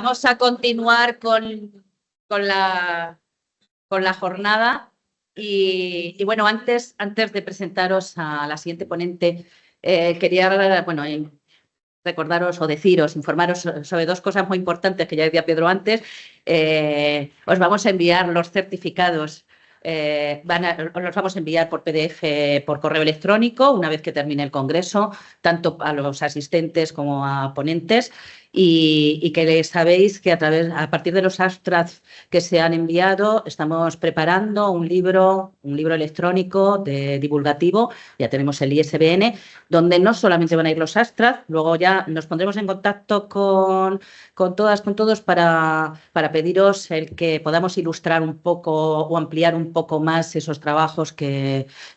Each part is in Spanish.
vamos a continuar con la jornada y bueno, antes de presentaros a la siguiente ponente, quería, bueno, recordaros o deciros, informaros sobre dos cosas muy importantes que ya decía Pedro antes. Os vamos a enviar los certificados, os los vamos a enviar por PDF, por correo electrónico, una vez que termine el congreso, tanto a los asistentes como a ponentes. Y que sabéis que a partir de los abstracts que se han enviado, estamos preparando un libro electrónico divulgativo, ya tenemos el ISBN, donde no solamente van a ir los abstracts, luego ya nos pondremos en contacto con todos para pediros el que podamos ilustrar un poco o ampliar un poco más esos trabajos,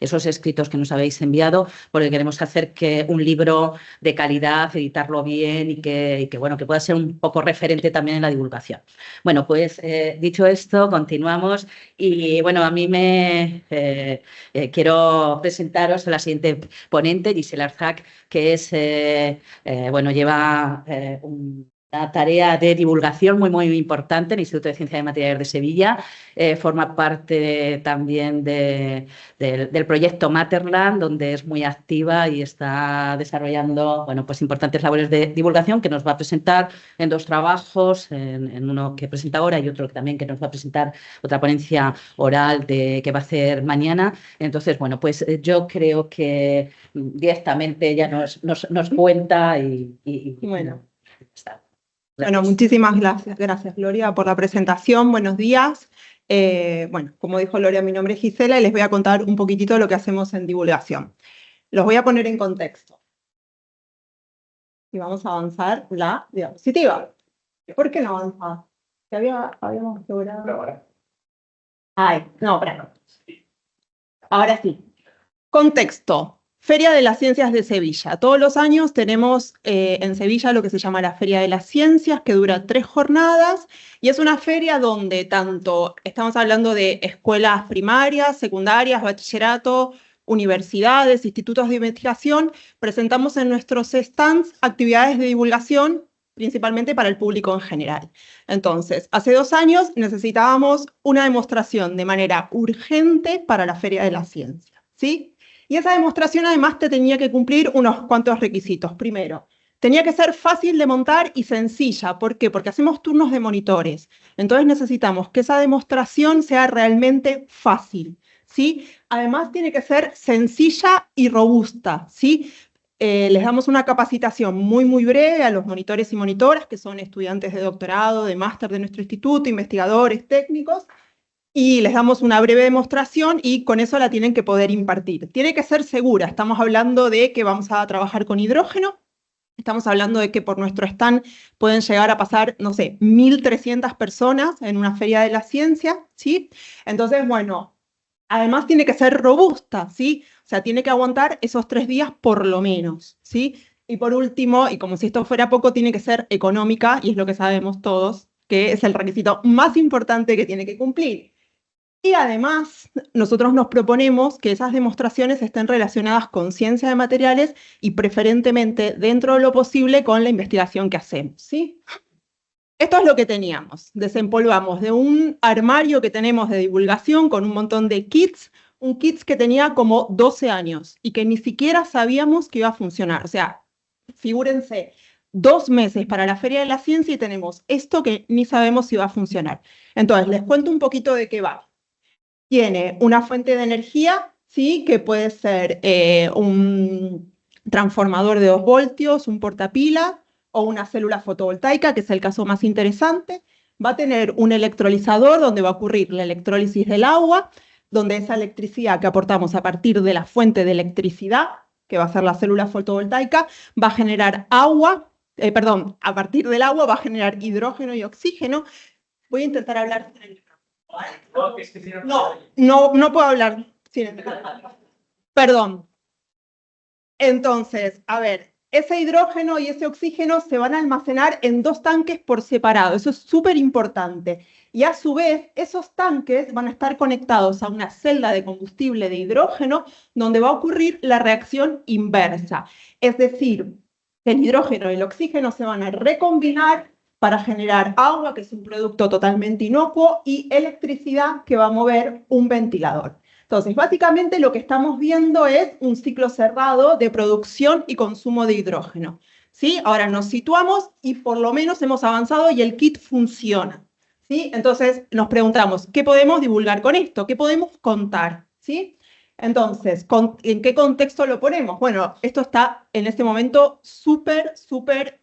esos escritos que nos habéis enviado, porque queremos hacer que un libro de calidad, editarlo bien y que bueno, que pueda ser un poco referente también en la divulgación. Bueno, pues dicho esto, continuamos y bueno, a mí quiero presentaros a la siguiente ponente, Gisela Arzac, que es, bueno, lleva una tarea de divulgación muy importante en el Instituto de Ciencias de Materiales de Sevilla. Forma parte también del proyecto Materland, donde es muy activa y está desarrollando, bueno, pues importantes labores de divulgación que nos va a presentar en dos trabajos, en uno que presenta ahora y otro también que nos va a presentar otra ponencia oral que va a hacer mañana. Entonces, bueno, pues yo creo que directamente ella nos cuenta y bueno. Está. Bueno, muchísimas gracias, Gloria, por la presentación. Buenos días. Bueno, como dijo Gloria, mi nombre es Gisela y les voy a contar un poquitito lo que hacemos en divulgación. Los voy a poner en contexto. Y vamos a avanzar la diapositiva. ¿Por qué no avanza? Habíamos logrado... Ay, no, espera. Ahora sí. Contexto. Feria de las Ciencias de Sevilla. Todos los años tenemos en Sevilla lo que se llama la Feria de las Ciencias, que dura 3 jornadas, y es una feria donde tanto estamos hablando de escuelas primarias, secundarias, bachillerato, universidades, institutos de investigación, presentamos en nuestros stands actividades de divulgación, principalmente para el público en general. Entonces, hace 2 años necesitábamos una demostración de manera urgente para la Feria de las Ciencias, ¿sí? Y esa demostración además te tenía que cumplir unos cuantos requisitos. Primero, tenía que ser fácil de montar y sencilla. ¿Por qué? Porque hacemos turnos de monitores. Entonces necesitamos que esa demostración sea realmente fácil, ¿sí? Además tiene que ser sencilla y robusta, ¿sí? Les damos una capacitación muy breve a los monitores y monitoras, que son estudiantes de doctorado, de máster de nuestro instituto, investigadores, técnicos, y les damos una breve demostración y con eso la tienen que poder impartir. Tiene que ser segura. Estamos hablando de que vamos a trabajar con hidrógeno. Estamos hablando de que por nuestro stand pueden llegar a pasar, no sé, 1.300 personas en una feria de la ciencia, ¿sí? Entonces, bueno, además tiene que ser robusta, ¿sí? O sea, tiene que aguantar esos 3 días por lo menos, ¿sí? Y por último, y como si esto fuera poco, tiene que ser económica, y es lo que sabemos todos, que es el requisito más importante que tiene que cumplir. Y además, nosotros nos proponemos que esas demostraciones estén relacionadas con ciencia de materiales y preferentemente, dentro de lo posible, con la investigación que hacemos, ¿sí? Esto es lo que teníamos. Desempolvamos de un armario que tenemos de divulgación con un montón de kits, un kit que tenía como 12 años y que ni siquiera sabíamos que iba a funcionar. O sea, figúrense, 2 meses para la Feria de la Ciencia y tenemos esto que ni sabemos si va a funcionar. Entonces, les cuento un poquito de qué va. Tiene una fuente de energía, ¿sí? Que puede ser un transformador de 2 voltios, un portapila o una célula fotovoltaica, que es el caso más interesante. Va a tener un electrolizador donde va a ocurrir la electrólisis del agua, donde esa electricidad que aportamos a partir de la fuente de electricidad, que va a ser la célula fotovoltaica, va a generar agua, a partir del agua va a generar hidrógeno y oxígeno. Voy a intentar hablar sin el micrófono. No puedo hablar sin el micrófono. Perdón. Entonces, a ver, ese hidrógeno y ese oxígeno se van a almacenar en 2 tanques por separado. Eso es súper importante. Y a su vez, esos tanques van a estar conectados a una celda de combustible de hidrógeno donde va a ocurrir la reacción inversa. Es decir, el hidrógeno y el oxígeno se van a recombinar para generar agua, que es un producto totalmente inocuo, y electricidad, que va a mover un ventilador. Entonces, básicamente lo que estamos viendo es un ciclo cerrado de producción y consumo de hidrógeno, ¿sí? Ahora nos situamos y por lo menos hemos avanzado y el kit funciona, ¿sí? Entonces nos preguntamos, ¿qué podemos divulgar con esto? ¿Qué podemos contar? ¿Sí? Entonces, ¿en qué contexto lo ponemos? Bueno, esto está en este momento súper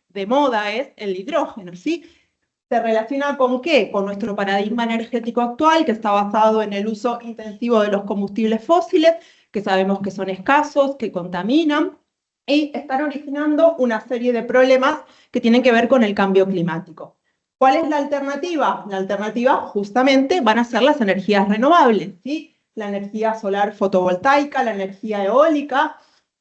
de moda, es el hidrógeno, ¿sí? ¿Se relaciona con qué? Con nuestro paradigma energético actual, que está basado en el uso intensivo de los combustibles fósiles, que sabemos que son escasos, que contaminan, y están originando una serie de problemas que tienen que ver con el cambio climático. ¿Cuál es la alternativa? La alternativa justamente van a ser las energías renovables, ¿sí? La energía solar fotovoltaica, la energía eólica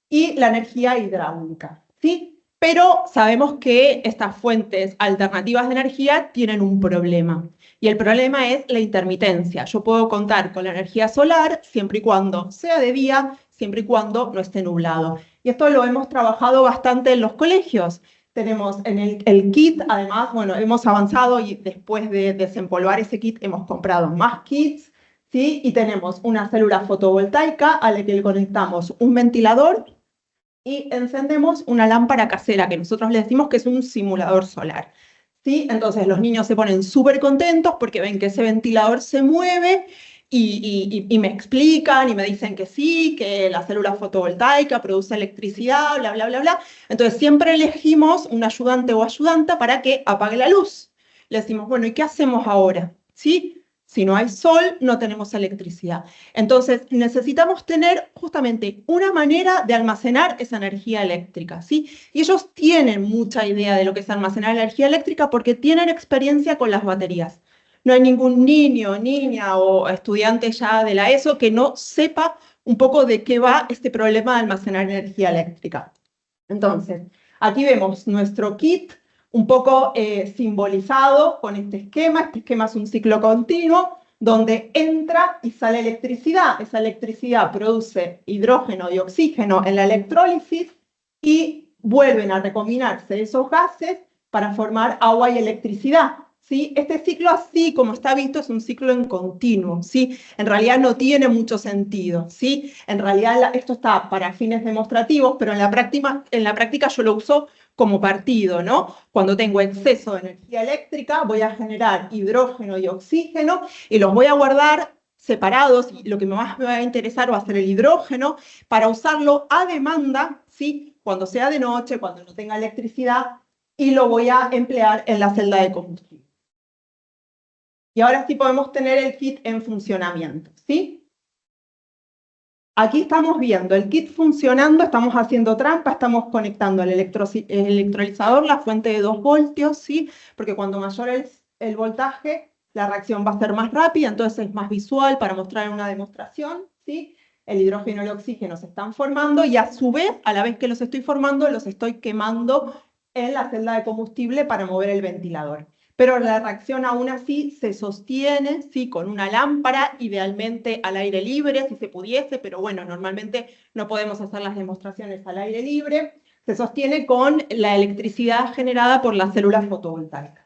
y la energía hidráulica, ¿sí? Pero sabemos que estas fuentes alternativas de energía tienen un problema. Y el problema es la intermitencia. Yo puedo contar con la energía solar siempre y cuando sea de día, siempre y cuando no esté nublado. Y esto lo hemos trabajado bastante en los colegios. Tenemos en el kit, además, bueno, hemos avanzado y después de desempolvar ese kit hemos comprado más kits, ¿sí? Y tenemos una célula fotovoltaica a la que le conectamos un ventilador y encendemos una lámpara casera, que nosotros le decimos que es un simulador solar, ¿sí? Entonces los niños se ponen súper contentos porque ven que ese ventilador se mueve y me explican y me dicen que sí, que la célula fotovoltaica produce electricidad, bla, bla, bla, bla. Entonces siempre elegimos un ayudante o ayudanta para que apague la luz. Le decimos, bueno, ¿y qué hacemos ahora? ¿Sí? Si no hay sol, no tenemos electricidad. Entonces, necesitamos tener justamente una manera de almacenar esa energía eléctrica, ¿sí? Y ellos tienen mucha idea de lo que es almacenar energía eléctrica porque tienen experiencia con las baterías. No hay ningún niño, niña o estudiante ya de la ESO que no sepa un poco de qué va este problema de almacenar energía eléctrica. Entonces, aquí vemos nuestro kit un poco simbolizado con este esquema. Este esquema es un ciclo continuo donde entra y sale electricidad. Esa electricidad produce hidrógeno y oxígeno en la electrólisis y vuelven a recombinarse esos gases para formar agua y electricidad, ¿sí? Este ciclo, así como está visto, es un ciclo en continuo, ¿sí? En realidad no tiene mucho sentido, ¿sí? En realidad esto está para fines demostrativos, pero en la práctica yo lo uso como partido, ¿no? Cuando tengo exceso de energía eléctrica, voy a generar hidrógeno y oxígeno y los voy a guardar separados, y lo que más me va a interesar va a ser el hidrógeno, para usarlo a demanda, ¿sí? Cuando sea de noche, cuando no tenga electricidad, y lo voy a emplear en la celda de combustible. Y ahora sí podemos tener el kit en funcionamiento, ¿sí? Aquí estamos viendo el kit funcionando, estamos haciendo trampa, estamos conectando el electrolizador, la fuente de 2 voltios, ¿sí? Porque cuando mayor es el voltaje, la reacción va a ser más rápida, entonces es más visual para mostrar en una demostración, ¿sí? El hidrógeno y el oxígeno se están formando y a su vez, a la vez que los estoy formando, los estoy quemando en la celda de combustible para mover el ventilador. Pero la reacción aún así se sostiene, ¿sí? Con una lámpara, idealmente al aire libre, si se pudiese, pero bueno, normalmente no podemos hacer las demostraciones al aire libre. Se sostiene con la electricidad generada por las células fotovoltaicas.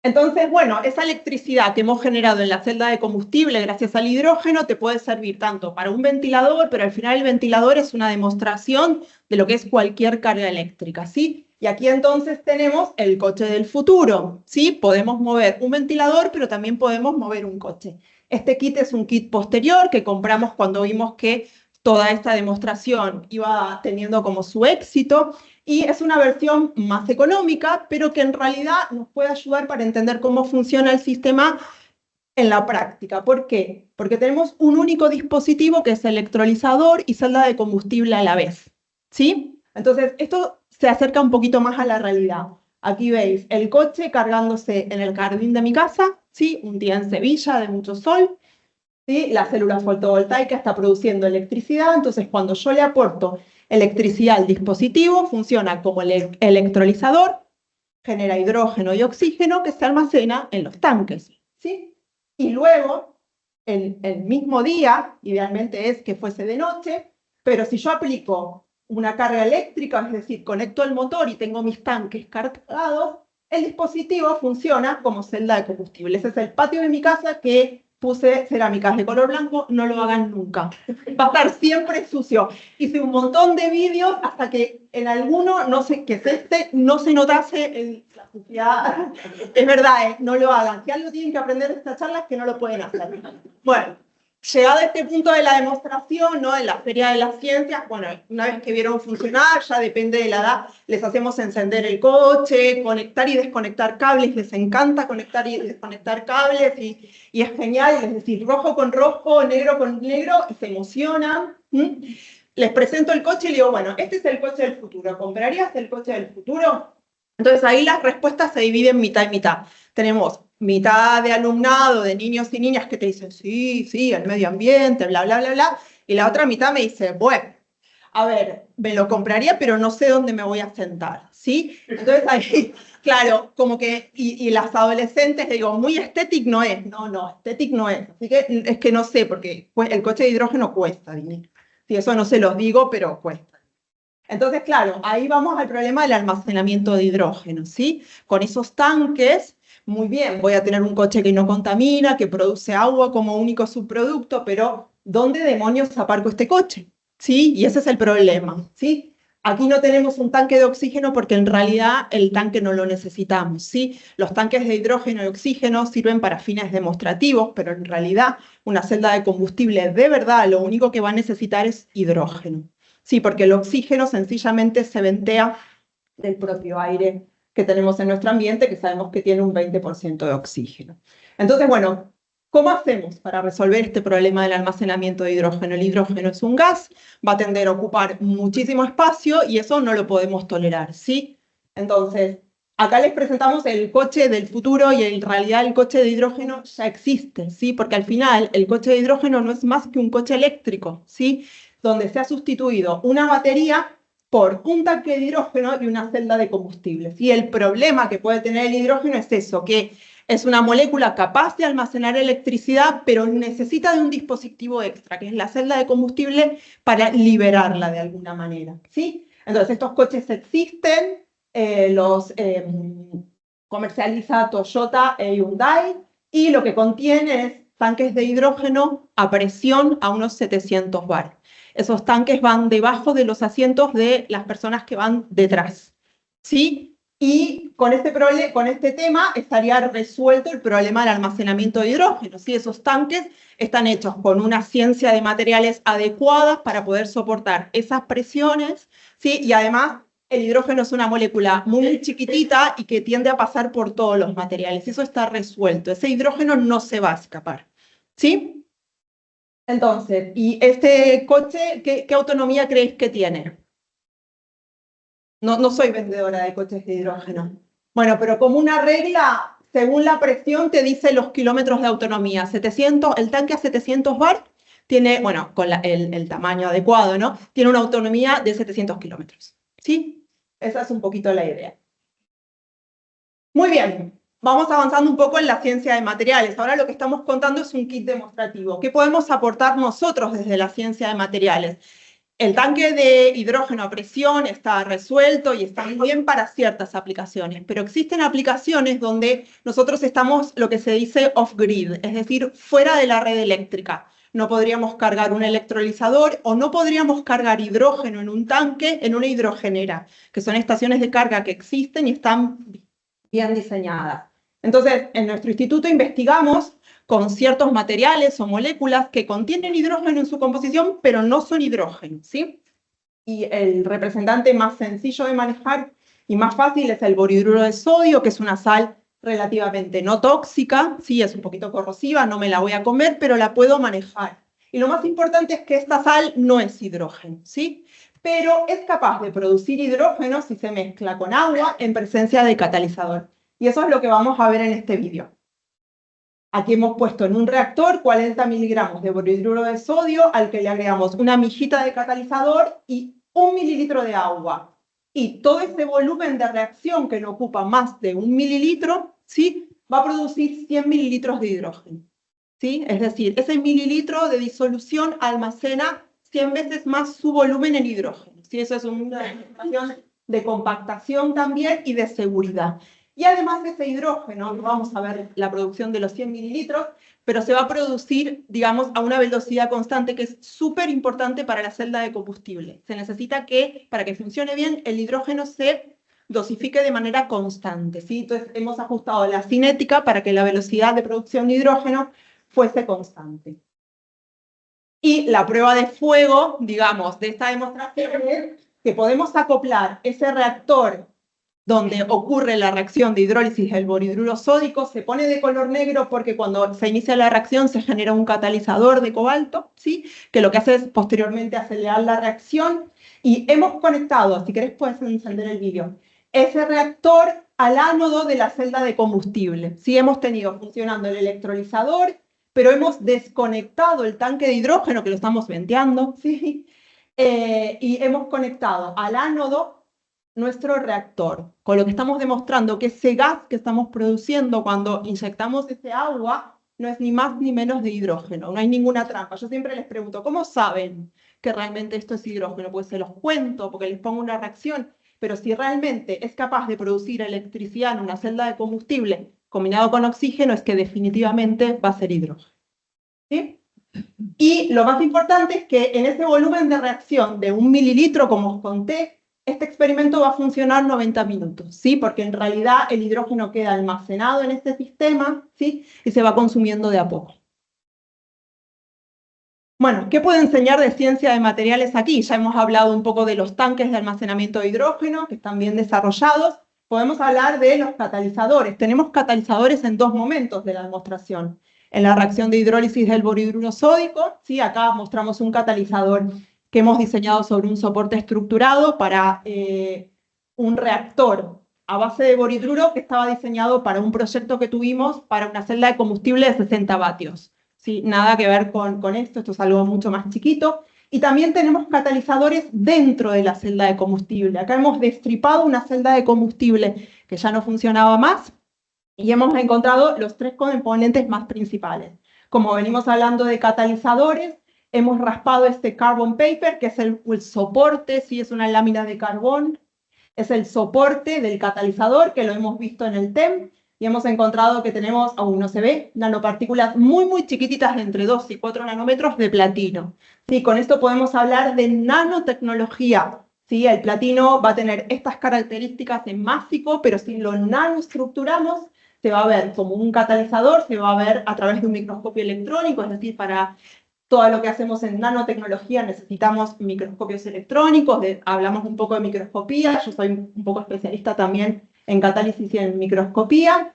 Entonces, bueno, esa electricidad que hemos generado en la celda de combustible gracias al hidrógeno te puede servir tanto para un ventilador, pero al final el ventilador es una demostración de lo que es cualquier carga eléctrica, ¿sí? Y aquí entonces tenemos el coche del futuro, ¿sí? Podemos mover un ventilador, pero también podemos mover un coche. Este kit es un kit posterior que compramos cuando vimos que toda esta demostración iba teniendo como su éxito, y es una versión más económica, pero que en realidad nos puede ayudar para entender cómo funciona el sistema en la práctica. ¿Por qué? Porque tenemos un único dispositivo que es electrolizador y celda de combustible a la vez, ¿sí? Entonces, esto se acerca un poquito más a la realidad. Aquí veis el coche cargándose en el jardín de mi casa, ¿sí? Un día en Sevilla de mucho sol, ¿sí? La célula fotovoltaica está produciendo electricidad, entonces cuando yo le aporto electricidad al dispositivo, funciona como el electrolizador, genera hidrógeno y oxígeno que se almacena en los tanques, ¿sí? Y luego, el mismo día, idealmente es que fuese de noche, pero si yo aplico una carga eléctrica, es decir, conecto el motor y tengo mis tanques cargados, el dispositivo funciona como celda de combustible. Ese es el patio de mi casa que puse cerámicas de color blanco, no lo hagan nunca. Va a estar siempre sucio. Hice un montón de vídeos hasta que en alguno, no sé qué es este, no se notase la suciedad. Es verdad, no lo hagan. Si algo tienen que aprender de esta charla es que no lo pueden hacer. Bueno, llegado a este punto de la demostración, ¿no? En la Feria de las Ciencias, bueno, una vez que vieron funcionar, ya depende de la edad, les hacemos encender el coche, conectar y desconectar cables, les encanta conectar y desconectar cables, y es genial, es decir, rojo con rojo, negro con negro, y se emocionan. Les presento el coche y le digo, bueno, este es el coche del futuro, ¿comprarías el coche del futuro? Entonces ahí las respuestas se dividen mitad y mitad. Tenemos mitad de alumnado, de niños y niñas que te dicen, sí, el medio ambiente, bla, bla, bla, bla, y la otra mitad me dice, bueno, a ver, me lo compraría, pero no sé dónde me voy a sentar, ¿sí? Entonces ahí, claro, como que, y las adolescentes, digo, muy estético no es, no, estético no es, así que es que no sé, porque pues, el coche de hidrógeno cuesta dinero, sí, eso no se los digo, pero cuesta. Entonces, claro, ahí vamos al problema del almacenamiento de hidrógeno, ¿sí? Con esos tanques, muy bien, voy a tener un coche que no contamina, que produce agua como único subproducto, pero ¿dónde demonios aparco este coche? ¿Sí? Y ese es el problema, ¿sí? Aquí no tenemos un tanque de oxígeno porque en realidad el tanque no lo necesitamos, ¿sí? Los tanques de hidrógeno y oxígeno sirven para fines demostrativos, pero en realidad una celda de combustible de verdad lo único que va a necesitar es hidrógeno. Sí, porque el oxígeno sencillamente se ventea del propio aire que tenemos en nuestro ambiente, que sabemos que tiene un 20% de oxígeno. Entonces, bueno, ¿cómo hacemos para resolver este problema del almacenamiento de hidrógeno? El hidrógeno es un gas, va a tender a ocupar muchísimo espacio y eso no lo podemos tolerar, ¿sí? Entonces, acá les presentamos el coche del futuro y en realidad el coche de hidrógeno ya existe, ¿sí? Porque al final el coche de hidrógeno no es más que un coche eléctrico, ¿sí? Donde se ha sustituido una batería por un tanque de hidrógeno y una celda de combustibles. Y el problema que puede tener el hidrógeno es eso, que es una molécula capaz de almacenar electricidad, pero necesita de un dispositivo extra, que es la celda de combustible, para liberarla de alguna manera, ¿sí? Entonces, estos coches existen, los comercializa Toyota e Hyundai, y lo que contiene es tanques de hidrógeno a presión a unos 700 bar. Esos tanques van debajo de los asientos de las personas que van detrás, ¿sí? Y con este tema estaría resuelto el problema del almacenamiento de hidrógeno, ¿sí? Esos tanques están hechos con una ciencia de materiales adecuadas para poder soportar esas presiones, ¿sí? Y además el hidrógeno es una molécula muy chiquitita y que tiende a pasar por todos los materiales. Eso está resuelto. Ese hidrógeno no se va a escapar, ¿sí? Entonces, ¿y este coche qué autonomía creéis que tiene? No soy vendedora de coches de hidrógeno. Bueno, pero como una regla, según la presión te dice los kilómetros de autonomía. 700, el tanque a 700 bar tiene, bueno, con el tamaño adecuado, ¿no? Tiene una autonomía de 700 kilómetros, ¿sí? Esa es un poquito la idea. Muy bien. Vamos avanzando un poco en la ciencia de materiales. Ahora lo que estamos contando es un kit demostrativo. ¿Qué podemos aportar nosotros desde la ciencia de materiales? El tanque de hidrógeno a presión está resuelto y está muy bien para ciertas aplicaciones, pero existen aplicaciones donde nosotros estamos lo que se dice off-grid, es decir, fuera de la red eléctrica. No podríamos cargar un electrolizador o no podríamos cargar hidrógeno en un tanque, en una hidrogenera, que son estaciones de carga que existen y están bien diseñadas. Entonces, en nuestro instituto investigamos con ciertos materiales o moléculas que contienen hidrógeno en su composición, pero no son hidrógeno, ¿sí? Y el representante más sencillo de manejar y más fácil es el borhidruro de sodio, que es una sal relativamente no tóxica, sí, es un poquito corrosiva, no me la voy a comer, pero la puedo manejar. Y lo más importante es que esta sal no es hidrógeno, ¿sí? Pero es capaz de producir hidrógeno si se mezcla con agua en presencia de catalizador. Y eso es lo que vamos a ver en este vídeo. Aquí hemos puesto en un reactor 40 miligramos de borhidruro de sodio al que le agregamos una mijita de catalizador y 1 mililitro de agua. Y todo este volumen de reacción que no ocupa más de 1 mililitro, ¿sí? Va a producir 100 mililitros de hidrógeno, ¿sí? Es decir, ese mililitro de disolución almacena 100 veces más su volumen en hidrógeno. ¿sí? Eso es una demostración de compactación también y de seguridad. Y además ese hidrógeno, vamos a ver la producción de los 100 mililitros, pero se va a producir, digamos, a una velocidad constante que es súper importante para la celda de combustible. Se necesita que, para que funcione bien, el hidrógeno se dosifique de manera constante, ¿sí? Entonces hemos ajustado la cinética para que la velocidad de producción de hidrógeno fuese constante. Y la prueba de fuego, digamos, de esta demostración es que podemos acoplar ese reactor donde ocurre la reacción de hidrólisis del borhidruro sódico, se pone de color negro porque cuando se inicia la reacción se genera un catalizador de cobalto, ¿sí? Que lo que hace es posteriormente acelerar la reacción, y hemos conectado, si querés puedes encender el vídeo, ese reactor al ánodo de la celda de combustible. ¿Sí? Hemos tenido funcionando el electrolizador, pero hemos desconectado el tanque de hidrógeno, que lo estamos venteando, ¿sí? Y hemos conectado al ánodo nuestro reactor, con lo que estamos demostrando que ese gas que estamos produciendo cuando inyectamos ese agua no es ni más ni menos de hidrógeno, no hay ninguna trampa. Yo siempre les pregunto, ¿cómo saben que realmente esto es hidrógeno? Pues se los cuento, porque les pongo una reacción, pero si realmente es capaz de producir electricidad en una celda de combustible combinado con oxígeno, es que definitivamente va a ser hidrógeno. ¿Sí? Y lo más importante es que en ese volumen de reacción de 1 mililitro, como os conté, este experimento va a funcionar 90 minutos, ¿sí? Porque en realidad el hidrógeno queda almacenado en este sistema, ¿sí? Y se va consumiendo de a poco. Bueno, ¿qué puedo enseñar de ciencia de materiales aquí? Ya hemos hablado un poco de los tanques de almacenamiento de hidrógeno, que están bien desarrollados. Podemos hablar de los catalizadores. Tenemos catalizadores en dos momentos de la demostración. En la reacción de hidrólisis del borhidruro sódico, ¿sí? Acá mostramos un catalizador que hemos diseñado sobre un soporte estructurado para un reactor a base de borhidruro que estaba diseñado para un proyecto que tuvimos para una celda de combustible de 60 vatios. ¿Sí? Nada que ver con esto es algo mucho más chiquito. Y también tenemos catalizadores dentro de la celda de combustible. Acá hemos destripado una celda de combustible que ya no funcionaba más y hemos encontrado los tres componentes más principales. Como venimos hablando de catalizadores, hemos raspado este carbon paper, que es el soporte, ¿sí? Es una lámina de carbón, es el soporte del catalizador, que lo hemos visto en el TEM, y hemos encontrado que tenemos, aún no se ve, nanopartículas muy chiquititas de entre 2 y 4 nanómetros de platino. ¿Sí? Con esto podemos hablar de nanotecnología. ¿Sí? El platino va a tener estas características en másico, pero si lo nanoestructuramos, se va a ver como un catalizador, se va a ver a través de un microscopio electrónico, es decir, para todo lo que hacemos en nanotecnología necesitamos microscopios electrónicos, hablamos un poco de microscopía, yo soy un poco especialista también en catálisis y en microscopía.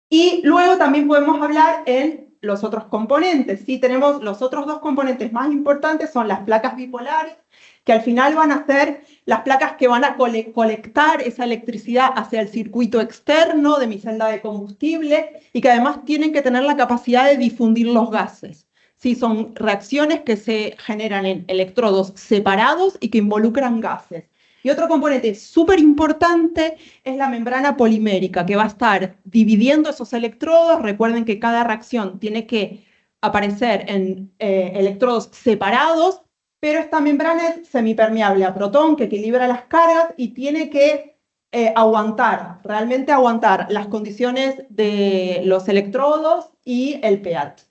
Y luego también podemos hablar en los otros componentes. ¿Sí? Tenemos los otros dos componentes más importantes, son las placas bipolares, que al final van a ser las placas que van a colectar esa electricidad hacia el circuito externo de mi celda de combustible y que además tienen que tener la capacidad de difundir los gases. Sí, son reacciones que se generan en electrodos separados y que involucran gases. Y otro componente súper importante es la membrana polimérica, que va a estar dividiendo esos electrodos. Recuerden que cada reacción tiene que aparecer en electrodos separados, pero esta membrana es semipermeable a protón, que equilibra las cargas y tiene que realmente aguantar las condiciones de los electrodos y el pH.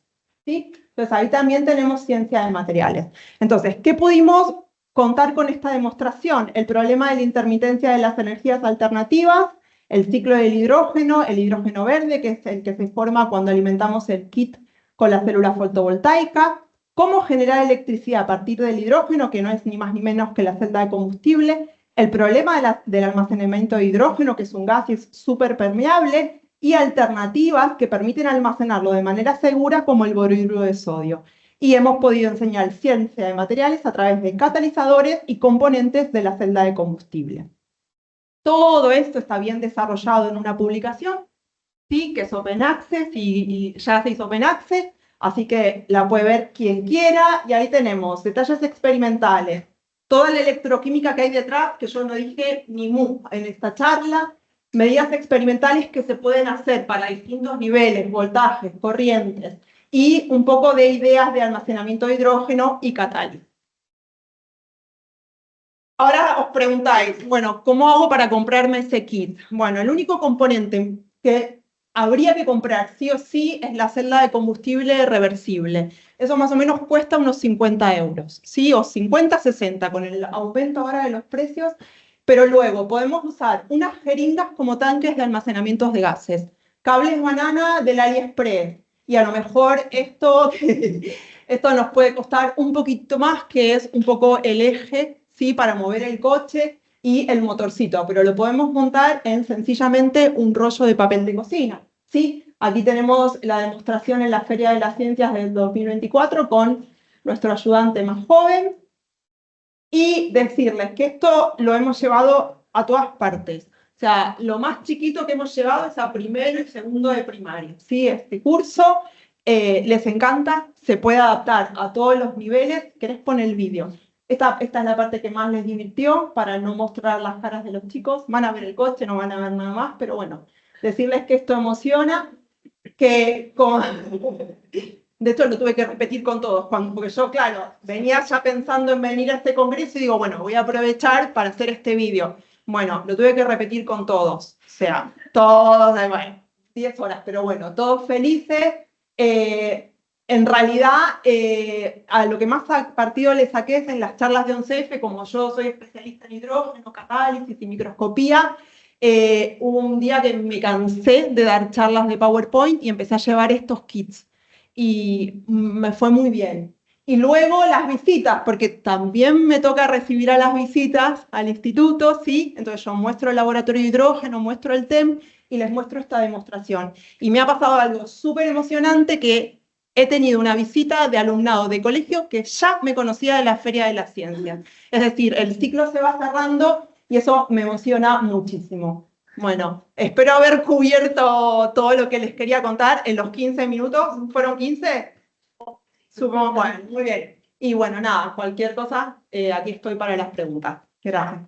¿Sí? Entonces ahí también tenemos ciencia de materiales. Entonces, ¿qué pudimos contar con esta demostración? El problema de la intermitencia de las energías alternativas, el ciclo del hidrógeno, el hidrógeno verde, que es el que se forma cuando alimentamos el kit con la célula fotovoltaica, cómo generar electricidad a partir del hidrógeno, que no es ni más ni menos que la celda de combustible, el problema del almacenamiento de hidrógeno, que es un gas y es súper permeable, y alternativas que permiten almacenarlo de manera segura, como el borhidruro de sodio. Y hemos podido enseñar ciencia de materiales a través de catalizadores y componentes de la celda de combustible. Todo esto está bien desarrollado en una publicación, ¿sí? Que es Open Access y ya se hizo Open Access, así que la puede ver quien quiera, y ahí tenemos detalles experimentales, toda la electroquímica que hay detrás, que yo no dije ni mu en esta charla, medidas experimentales que se pueden hacer para distintos niveles, voltajes, corrientes, y un poco de ideas de almacenamiento de hidrógeno y catálisis. Ahora os preguntáis, bueno, ¿cómo hago para comprarme ese kit? Bueno, el único componente que habría que comprar sí o sí es la celda de combustible reversible. Eso más o menos cuesta unos 50 euros, ¿sí? O 50, 60 con el aumento ahora de los precios. Pero luego podemos usar unas jeringas como tanques de almacenamiento de gases, cables banana del AliExpress. Y a lo mejor esto nos puede costar un poquito más, que es un poco el eje, ¿sí? Para mover el coche y el motorcito, pero lo podemos montar en sencillamente un rollo de papel de cocina, ¿sí? Aquí tenemos la demostración en la Feria de las Ciencias del 2024 con nuestro ayudante más joven, y decirles que esto lo hemos llevado a todas partes. O sea, lo más chiquito que hemos llevado es a primero y segundo de primaria, ¿sí? Este curso les encanta, se puede adaptar a todos los niveles. ¿Querés poner el vídeo? Esta es la parte que más les divirtió, para no mostrar las caras de los chicos. Van a ver el coche, no van a ver nada más, pero bueno, decirles que esto emociona, que con... De hecho, lo tuve que repetir con todos, porque yo, claro, venía ya pensando en venir a este congreso y digo, bueno, voy a aprovechar para hacer este vídeo. Bueno, lo tuve que repetir con todos, o sea, todos, bueno, 10 horas, pero bueno, todos felices. En realidad, a lo que más partido le saqué es en las charlas de 11F, como yo soy especialista en hidrógeno, catálisis y microscopía. Hubo un día que me cansé de dar charlas de PowerPoint y empecé a llevar estos kits. Y me fue muy bien. Y luego las visitas, porque también me toca recibir a las visitas al instituto, ¿sí? Entonces yo muestro el laboratorio de hidrógeno, muestro el TEM y les muestro esta demostración. Y me ha pasado algo súper emocionante, que he tenido una visita de alumnado de colegio que ya me conocía de la Feria de las Ciencias. Es decir, el ciclo se va cerrando y eso me emociona muchísimo. Bueno, espero haber cubierto todo lo que les quería contar en los 15 minutos. ¿Fueron 15? Supongo, bueno, muy bien. Y bueno, nada, cualquier cosa, aquí estoy para las preguntas. Gracias.